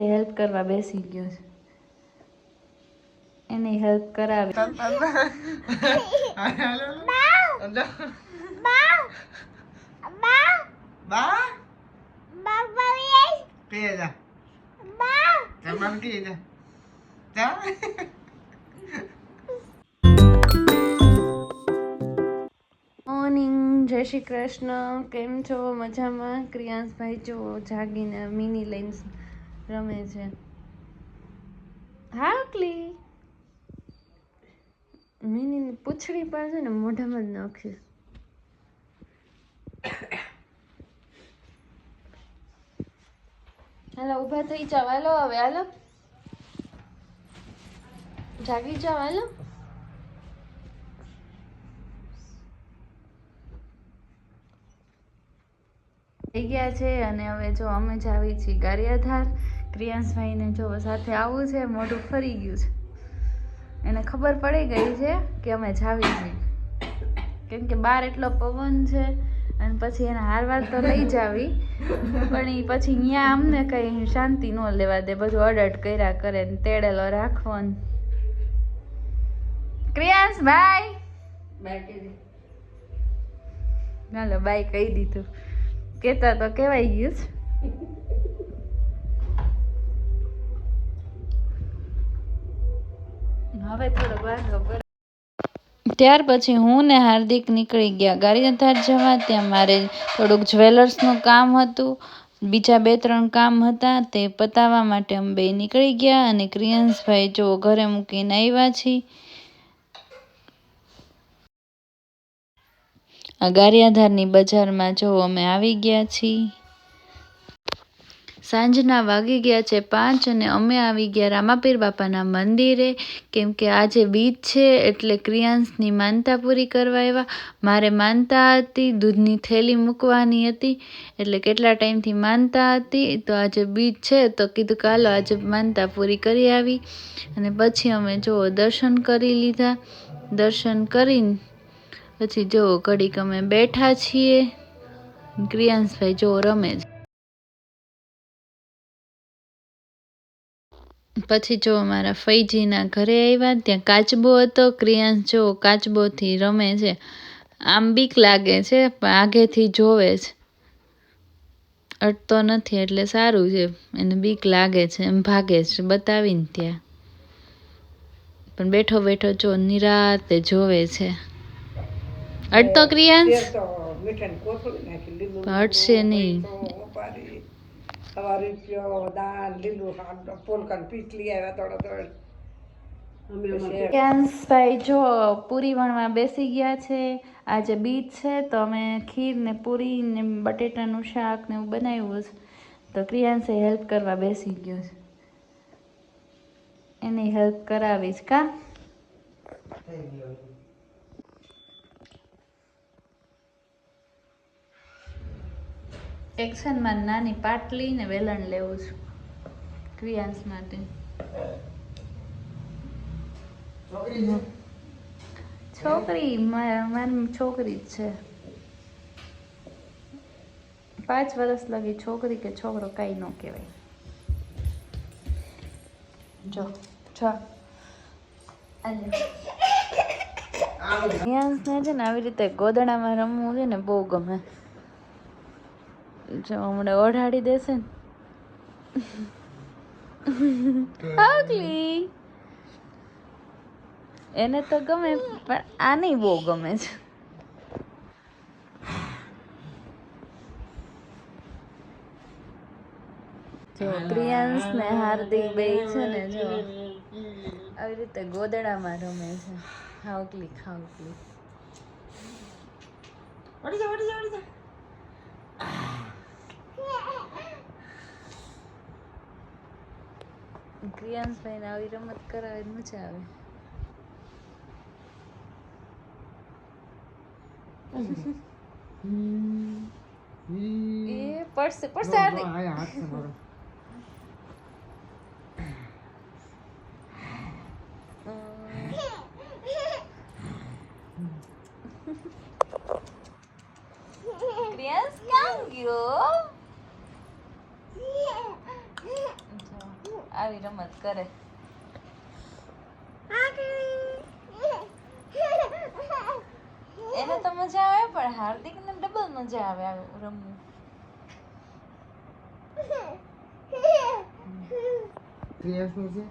Help કરવા બેસી ગયો છે. એની હેલ્પ કરાવી. મોર્નિંગ, જય શ્રી કૃષ્ણ. કેમ છો? મજામાં? ક્રિયાંશભાઈ જો જાગીને મિની લઈને રમે છે. હા ક્લી, મિની પૂંછડી પર છે ને મોઢામાં જ નાખ્યું. હાલો ઊભા થઈ જાવ. હાલો હવે હાલો, જાગી જાવ. હાલો થઈ ગયા છે. અને હવે જો અમે જ આવી છીએ ગારિયાધાર. ક્રિયાંશભાઈને જો સાથે આવવું છે. મોઢું ફરી ગયું છે. એને ખબર પડી ગઈ છે કે અમે જાવી છીએ, કેમ કે બહાર એટલો પવન છે. અને પછી એને હારવાર તો લઈ જાવી, પણ એ પછી અહીંયા અમને કઈ શાંતિ ન લેવા દે. બધું અડટ કર્યા કરે ને તેડેલો રાખવો ને. ક્રિયાંશભાઈ હાલો બાય કહી દીધું. કેતા તો કેવાય ગયું છે. હવે થોડોક વાંધો પડે. ત્યાર પછી હું ને હાર્દિક નીકળી ગયા ગારિયાધાર જવા. ત્યાં મારે થોડુંક જ્વેલર્સનું કામ હતું, બીજા 2-3 કામ હતા, તે પતાવવા માટે અમે બે નીકળી ગયા. અને ક્રિયાંશભાઈ જો ઘરે મૂકીને આવ્યા છીએ. આ ગારિયાધારની બજારમાં જો અમે આવી ગયા છીએ. સાંજના વાગી ગયા છે 5 અને અમે આવી ગયા રામાપીર બાપાના મંદિરે, કેમ કે આજે બીજ છે એટલે ક્રિયાંશની માનતા પૂરી કરવા આવ્યા. મારે માનતા હતી, દૂધની થેલી મૂકવાની હતી, એટલે કેટલા ટાઈમથી માનતા હતી. તો આજે બીજ છે તો કીધું કે હાલો આજે માનતા પૂરી કરી આવી. અને પછી અમે જો દર્શન કરી લીધા. દર્શન કરીને પછી જો ઘડીક અમે બેઠા છીએ. ક્રિયાંશભાઈ જો રમે છે. પછી જો અમારા ફઈજીના ઘરે આવ્યા. ત્યાં કાચબો હતો. ક્રિયાંશ જો કાચબોથી રમે છે. આમ બીક લાગે છે પણ આગેથી જોવે છે, અડતો નથી એટલે સારું છે. એને બીક લાગે છે એમ ભાગે છે બતાવીને ત્યાં, પણ બેઠો બેઠો જો નિરાતે જોવે છે. અડતો ક્રિયાંશ અડશે નહીં. ક્રિયાંશભાઈ જો પૂરી વણવા બેસી ગયા છે. આજે બીજ છે તો અમે ખીર ને પૂરી ને બટેટાનું શાક ને એવું બનાવ્યું છે. તો ક્રિયાંશે હેલ્પ કરવા બેસી ગયો છે. એની હેલ્પ કરાવીશ કા. એક્શનમાં નાની પાટલી ને વેલણ લેવું છું ક્રિયાંશ માટે. છોકરી મારી છોકરી જ છે. 5 વર્ષ લગી છોકરી કે છોકરો કાંઈ ન કહેવાય. જો ક્રિયાંશને છે ને આવી રીતે ગોદડામાં રમવું છે ને બહુ ગમે. જો હમણાં ઓઢાડી દેશે ને. એને તો ગમે પણ આ નહીં બહુ ગમે છે. જો ક્રિયાંશ ને હાર્દિક બે છે ને જો આવી રીતે ગોદડામાં રમે છે. ખાવકલી ક્રિયાંશભાઈ ને આવી રમત કરાવે મજા આવે. એ પડશે ક્રિયાંશ ક્યાં ગયો? આવી રમત કરે. એને તો મજા આવે પણ હાર્દિકને ડબલ મજા આવે રમવું. ક્રિયાશનું છે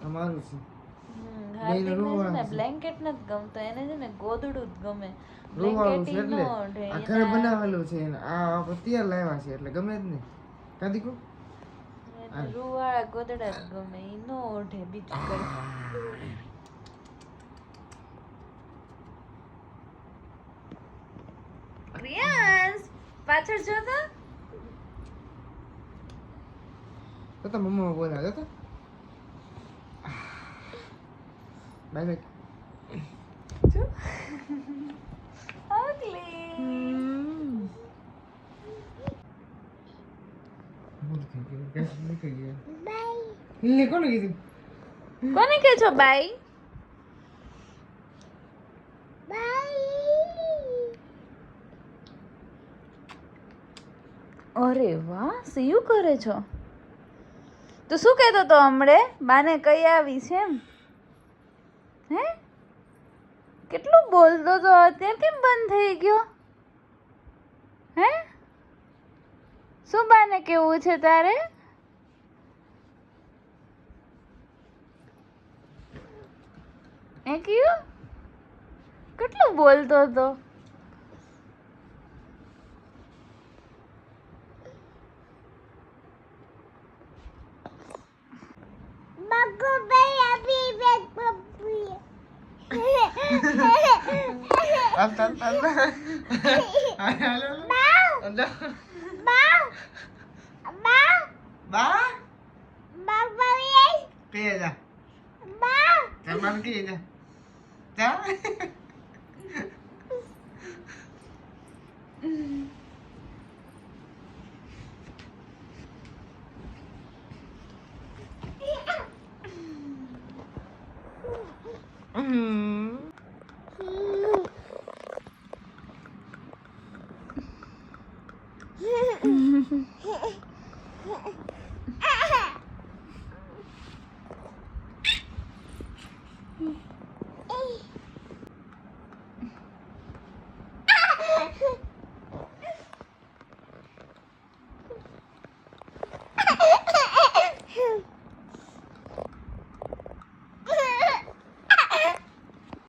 અમારું છે. હાર્દિકને છે ને બ્લેન્કેટ નથી ગમતો, એને છે ને ગોદડું જ ગમે. રોવાળું બ્લેન્કેટ છે ઈ નો એટલે ઓઢે. આ ઘરે બનાવેલું છે એને આ તૈયાર લાવ્યા છે એટલે ગમે જ નહીં. કાદીકો એને રૂવાળા ગોદડા જ ગમે, ઈ નો ઓઢે બીજું કઈ. પ્રિયાંશ પાછળ જો તો મમ્મા બોલા જતો બાય બાય. જો કોને કીધું? કોને કે છો બાઈ? અરે વાહ, શું કરે છો? તું શું કહેતો તો હમણે? બાને કઈ આવી છે એમ? હે? કેટલું બોલતો તો, અત્યારે કેમ બંધ થઈ ગયો? હે? શું બાને કેવું છે તારે? એ કયું? કેટલું બોલતો તો?